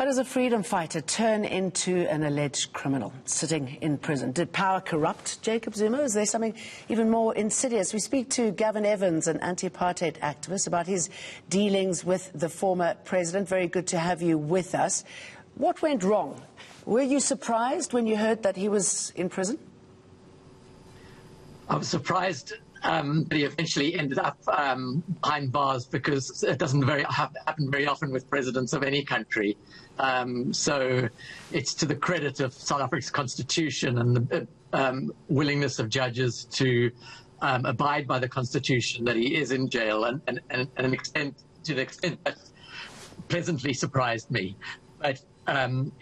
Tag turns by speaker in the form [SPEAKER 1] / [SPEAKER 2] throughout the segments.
[SPEAKER 1] How does a freedom fighter turn into an alleged criminal sitting in prison? Did power corrupt Jacob Zuma? Is there something even more insidious? We speak to Gavin Evans, an anti-apartheid activist, about his dealings with the former president. Very good to have you with us. What went wrong? Were you surprised when you heard that he was in prison?
[SPEAKER 2] I was surprised that he eventually ended up behind bars, because it doesn't happen very often with presidents of any country. So it's to the credit of South Africa's constitution and the willingness of judges to abide by the constitution that he is in jail, and to the extent that pleasantly surprised me. But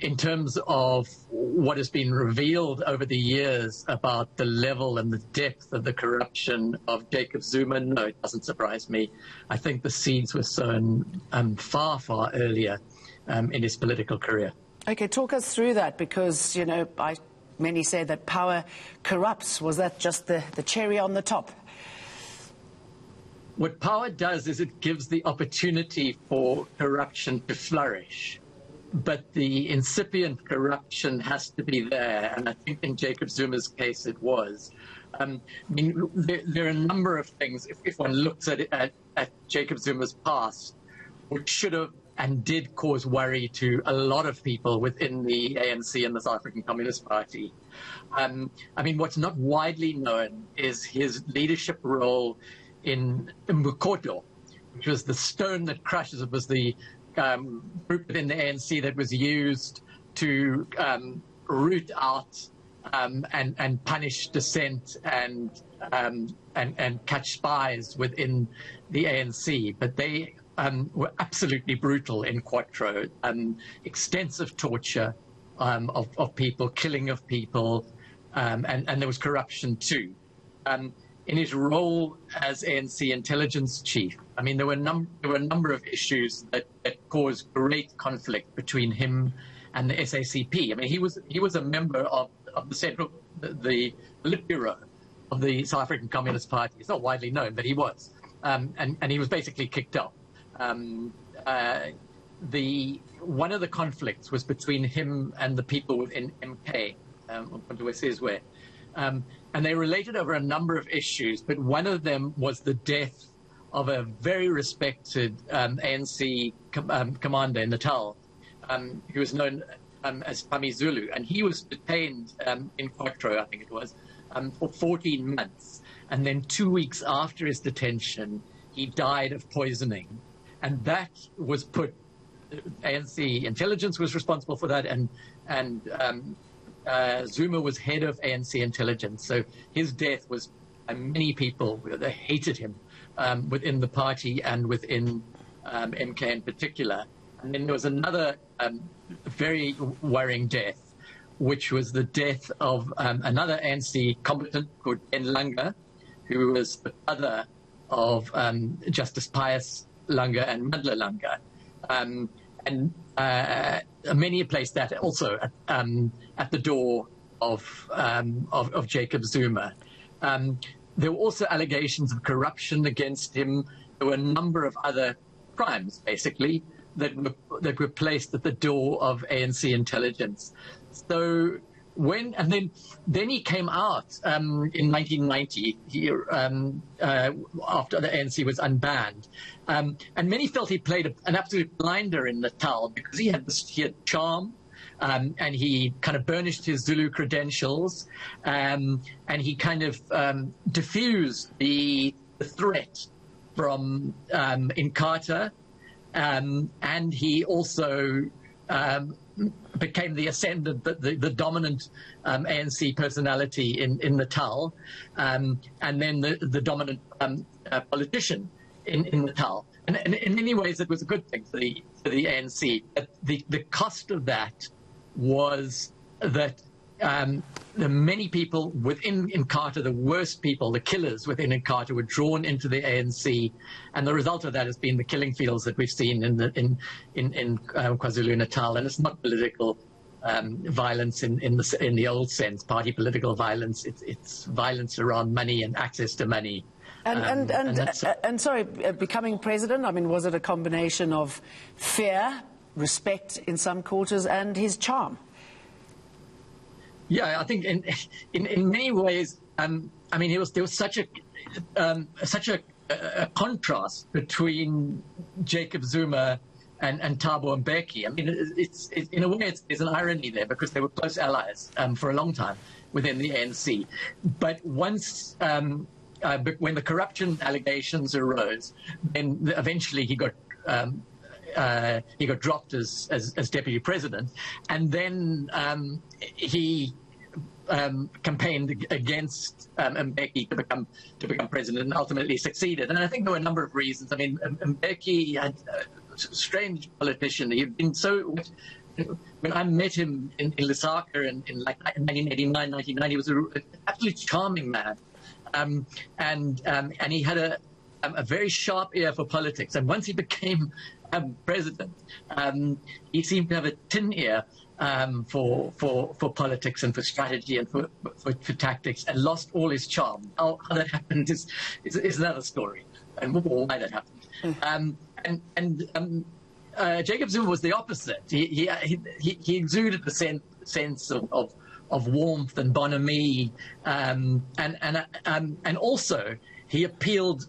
[SPEAKER 2] in terms of what has been revealed over the years about the level and the depth of the corruption of Jacob Zuma, no, it doesn't surprise me. I think the seeds were sown far, far earlier in his political career.
[SPEAKER 1] Okay, talk us through that, because, you know, many say that power corrupts. Was that just the cherry on the top?
[SPEAKER 2] What power does is it gives the opportunity for corruption to flourish. But the incipient corruption has to be there, and I think in Jacob Zuma's case it was. I mean, there are a number of things, if one looks at Jacob Zuma's past, which should have and did cause worry to a lot of people within the ANC and the South African Communist Party. I mean, what's not widely known is his leadership role in Mbukoto, which was the stone that crushes. It was the group within the ANC that was used to root out and punish dissent and catch spies within the ANC. But they were absolutely brutal in Quattro. Extensive torture of people, killing of people, and there was corruption too. In his role as ANC intelligence chief, I mean, there were a number of issues that caused great conflict between him and the SACP. I mean, he was a member of the Politburo of the South African Communist Party. It's not widely known, but he was, and he was basically kicked out. One of the conflicts was between him and the people within eNCA, and they related over a number of issues, but one of them was the death of a very respected ANC commander in Natal, who was known as Pami Zulu, and he was detained in Quattro, I think it was, for 14 months. And then 2 weeks after his detention, he died of poisoning. And that was put, ANC intelligence was responsible for that, and Zuma was head of ANC intelligence. So his death was, many people, they hated him within the party and within MK in particular. And then there was another very worrying death, which was the death of another ANC combatant called Ben Langa, who was the brother of Justice Pius Langa and Madla Langa. Many placed that also at the door of Jacob Zuma. There were also allegations of corruption against him. There were a number of other crimes, basically, that were placed at the door of ANC intelligence. So then he came out in 1990 after the ANC was unbanned, and many felt he played an absolute blinder in Natal, because he had charm, and he kind of burnished his Zulu credentials, and he kind of diffused the threat from eNCA, and he also became the ascendant, the dominant ANC personality in Natal, and then the dominant politician in Natal. And in many ways, it was a good thing for the ANC. But the cost of that was that the many people within eNCA, the worst people, the killers within eNCA, were drawn into the ANC, and the result of that has been the killing fields that we've seen in KwaZulu-Natal. And it's not political violence in the old sense, party political violence. It's violence around money and access to money.
[SPEAKER 1] And sorry, becoming president, I mean, was it a combination of fear respect in some quarters and his charm.
[SPEAKER 2] Yeah, I think in many ways, I mean, there was such a contrast between Jacob Zuma and Thabo Mbeki. I mean, it's in a way, there's an irony there because they were close allies for a long time within the ANC. But once, when the corruption allegations arose, then eventually he got dropped as deputy president, and then he campaigned against Mbeki to become president, and ultimately succeeded. And I think there were a number of reasons. I mean, Mbeki had a strange politician. He'd been so. When I met him in Lusaka in like 1989, 1990, he was an absolutely charming man, and he had a very sharp ear for politics. And once he became president, he seemed to have a tin ear for politics and for strategy and for tactics, and lost all his charm. How that happened is another story, and why that happened. Jacob Zuma was the opposite. He exuded the sense of warmth and bonhomie, and also he appealed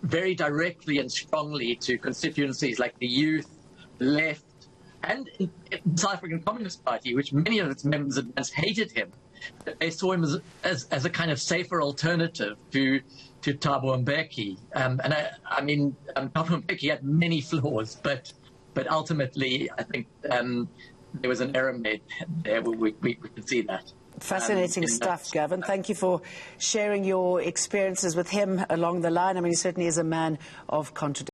[SPEAKER 2] very directly and strongly to constituencies like the youth, the left, and the South African Communist Party, which many of its members at once hated him. They saw him as a kind of safer alternative to Thabo Mbeki. I mean, Thabo Mbeki had many flaws, but ultimately, I think there was an error made there. We can see that.
[SPEAKER 1] Fascinating stuff, Gavin. Thank you for sharing your experiences with him along the line. I mean, he certainly is a man of contradiction.